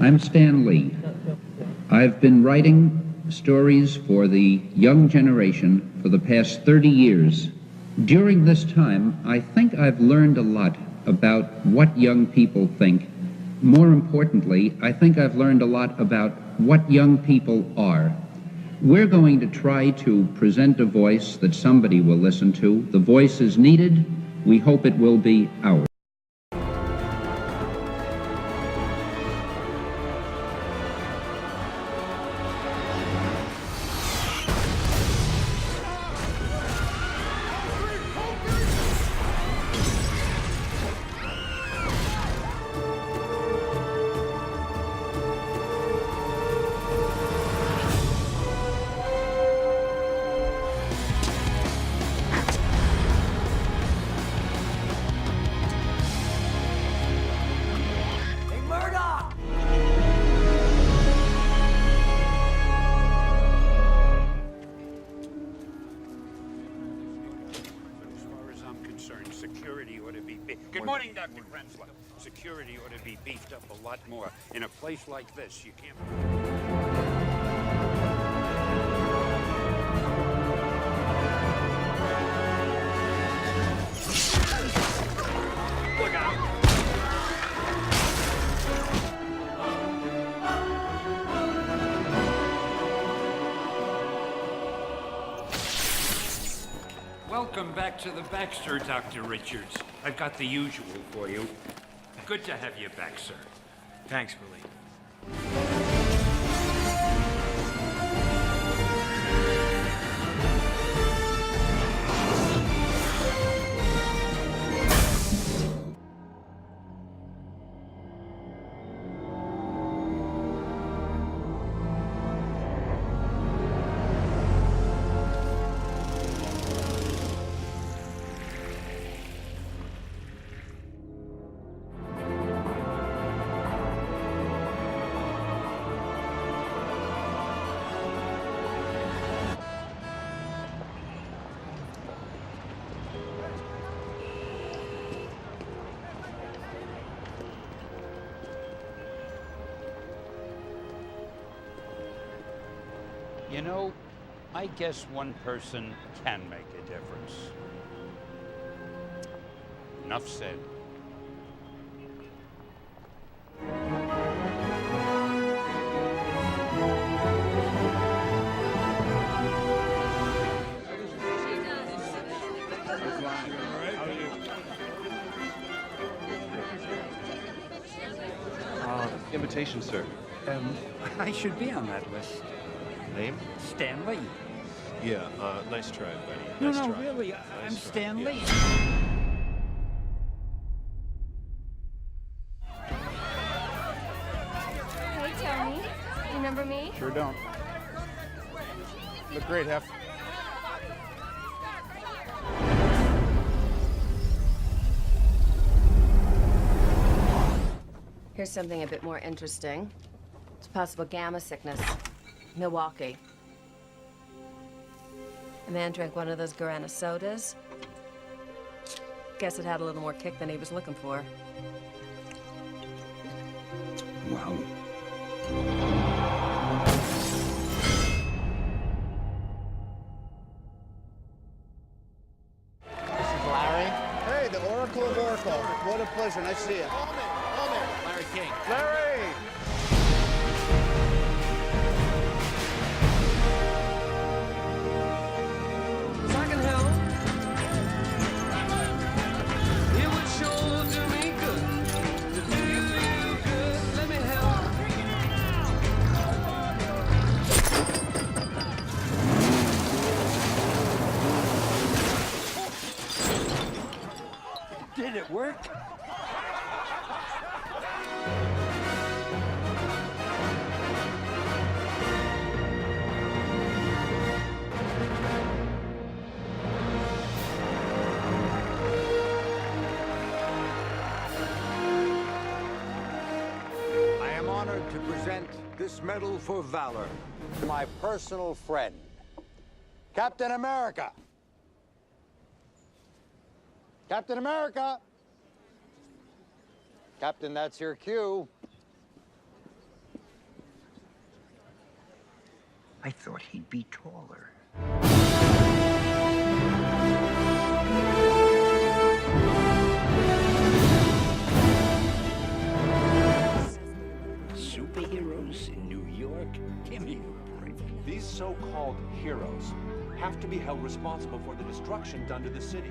I'm Stan Lee. I've been writing stories for the young generation for the past 30 years. During this time, I think I've learned a lot about what young people think. More importantly, I think I've learned a lot about what young people are. We're going to try to present a voice that somebody will listen to. The voice is needed. We hope it will be ours. Security ought to be Good morning, Dr. Krensler. Security ought to be beefed up a lot more. In a place like this, you can't... Look out! Welcome back to the Baxter, Dr. Richards. I've got the usual for you. Good to have you back, sir. Thanks, Willie. You know, I guess one person can make a difference. Enough said. Invitation, sir. I should be on that list. Name? Stan Lee. Yeah, nice try, buddy. No, Nice no, try. really, Nice I'm try. Stan Yeah. Lee. Hey, Tony. Remember me? Sure don't. Look great, Hef. Here's something a bit more interesting. It's possible gamma sickness. Milwaukee. A man drank one of those Guarana sodas. Guess it had a little more kick than he was looking for. Wow. This is Larry. Hey, the Oracle of Oracle. What a pleasure. Nice to see you. Larry King. Larry! I can help. It would sure do me good to do you good. Let me help. Did it work? I am honored to present this medal for valor to my personal friend, Captain America. Captain America. Captain, that's your cue. I thought he'd be taller. Superheroes in New York? Give me a break. These so-called heroes have to be held responsible for the destruction done to the city.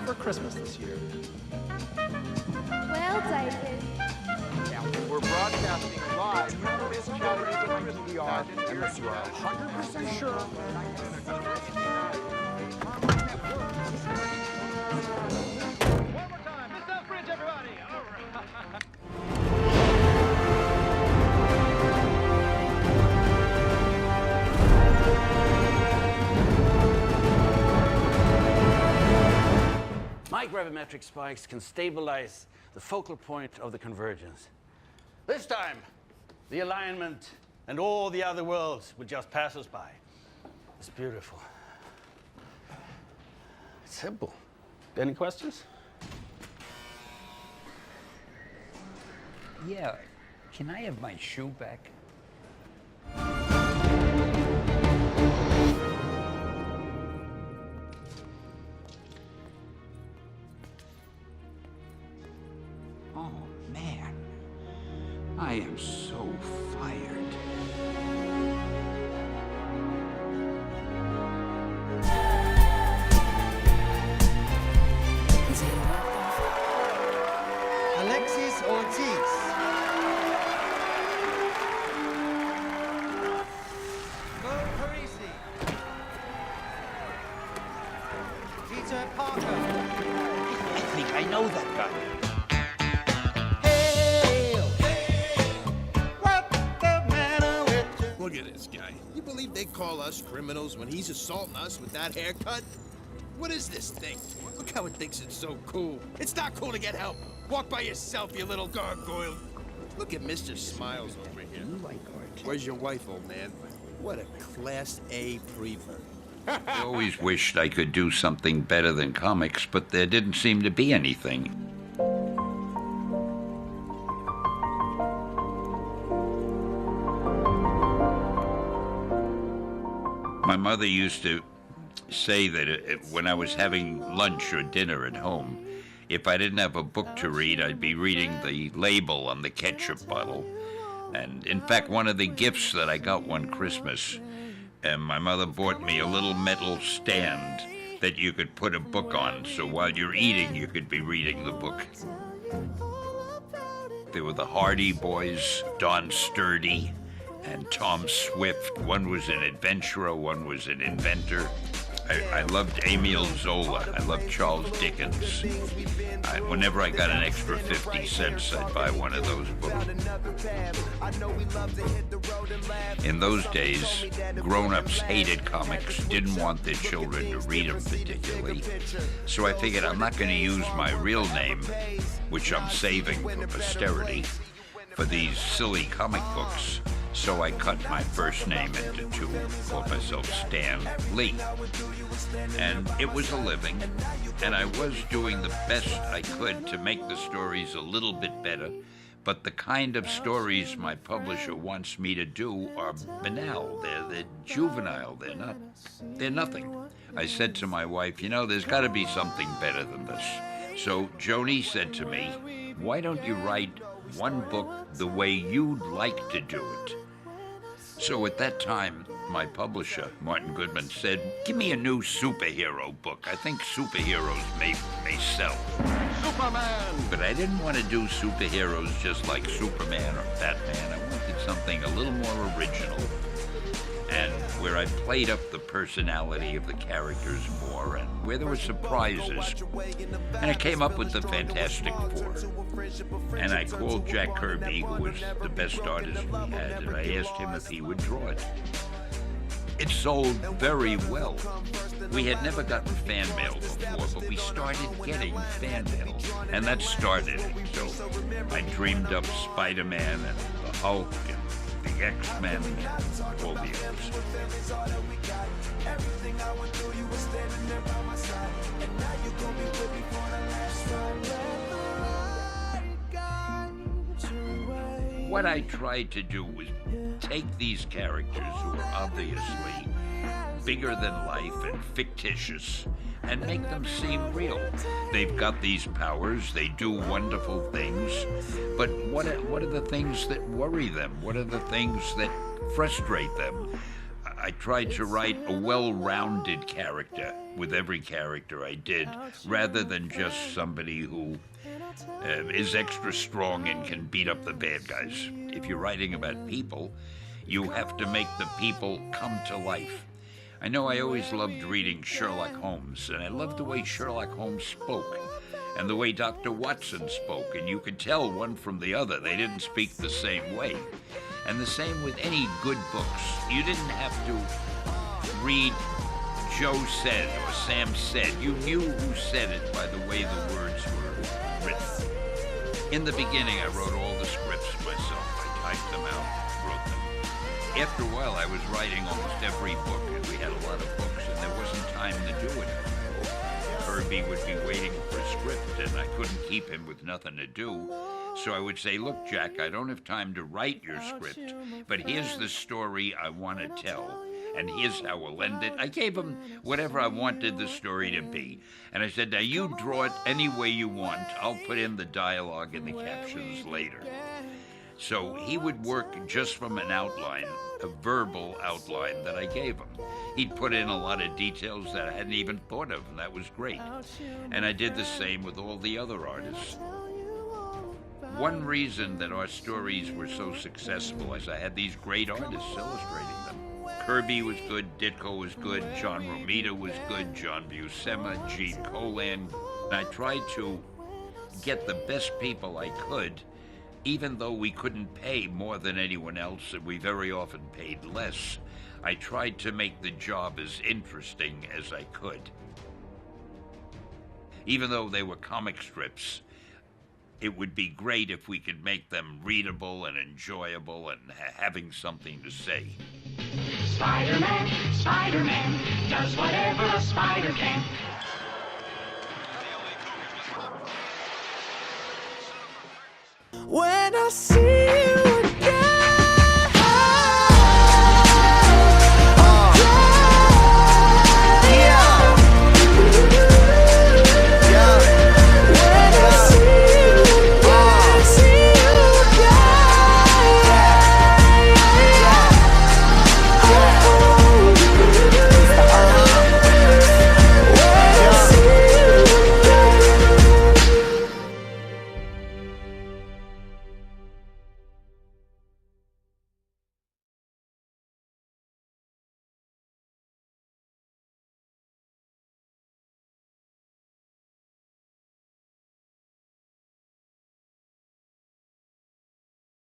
For Christmas this year. Well, David. We're broadcasting live from this Chattanooga PBR, and if you're 100% sure. One more time. Miss Selfridge, everybody. All right. Microgravimetric spikes can stabilize the focal point of the convergence. This time, the alignment and all the other worlds would just pass us by. It's beautiful. It's simple. Any questions? Yeah, can I have my shoe back? Oh, man. I am so fired. Alexis Ortiz. Bo Parisi. Peter Parker. I think I know that guy. Look at this guy. You believe they call us criminals when he's assaulting us with that haircut? What is this thing? Look how it thinks it's so cool. It's not cool to get help. Walk by yourself, you little gargoyle. Look at Mr. Smiles over here. You like art? Where's your wife, old man? What a Class A prevert. I always wished I could do something better than comics, but there didn't seem to be anything. My mother used to say that when I was having lunch or dinner at home, if I didn't have a book to read, I'd be reading the label on the ketchup bottle. And in fact, one of the gifts that I got one Christmas, my mother bought me a little metal stand that you could put a book on, so while you're eating, you could be reading the book. There were the Hardy Boys, Don Sturdy, and Tom Swift. One was an adventurer, one was an inventor. I loved Emile Zola. I loved Charles Dickens. Whenever I got an extra 50 cents, I'd buy one of those books. In those days, grown-ups hated comics, didn't want their children to read them particularly. So I figured I'm not going to use my real name, which I'm saving for posterity, for these silly comic books. So I cut my first name into two, called myself Stan Lee. And it was a living, and I was doing the best I could to make the stories a little bit better, but the kind of stories my publisher wants me to do are banal, they're juvenile, they're nothing. I said to my wife, there's got to be something better than this. So Joni said to me, why don't you write one book the way you'd like to do it? So at that time, my publisher, Martin Goodman, said, give me a new superhero book. I think superheroes may sell. Superman! But I didn't want to do superheroes just like Superman or Batman. I wanted something a little more original, and where I played up the personality of the characters more, and where there were surprises. And I came up with the Fantastic Four. And I called Jack Kirby, who was the best artist we had, and I asked him if he would draw it. It sold very well. We had never gotten fan mail before, but we started getting fan mail, and that started it. So I dreamed up Spider-Man and the Hulk and the X-Men and all the others. What I tried to do was take these characters who are obviously bigger than life and fictitious and make them seem real. They've got these powers, they do wonderful things, but what are the things that worry them? What are the things that frustrate them? I tried to write a well-rounded character with every character I did, rather than just somebody who is extra strong and can beat up the bad guys. If you're writing about people, you have to make the people come to life. I know I always loved reading Sherlock Holmes, and I loved the way Sherlock Holmes spoke, and the way Dr. Watson spoke, and you could tell one from the other. They didn't speak the same way. And the same with any good books. You didn't have to read Joe said or Sam said. You knew who said it by the way the words were written. In the beginning, I wrote all the scripts myself. I typed them out, wrote them. After a while, I was writing almost every book, and we had a lot of books, and there wasn't time to do it. Kirby would be waiting for a script, and I couldn't keep him with nothing to do. So I would say, look, Jack, I don't have time to write your script, but here's the story I want to tell, and here's how we'll end it. I gave him whatever I wanted the story to be. And I said, now you draw it any way you want. I'll put in the dialogue and the captions later. So he would work just from an outline, a verbal outline that I gave him. He'd put in a lot of details that I hadn't even thought of, and that was great. And I did the same with all the other artists. One reason that our stories were so successful is I had these great artists illustrating them. Kirby was good, Ditko was good, John Romita was good, John Buscema, Gene Colan. And I tried to get the best people I could, even though we couldn't pay more than anyone else, and we very often paid less. I tried to make the job as interesting as I could. Even though they were comic strips, it would be great if we could make them readable and enjoyable and having something to say. Spider-Man, Spider-Man, does whatever a spider can. When I see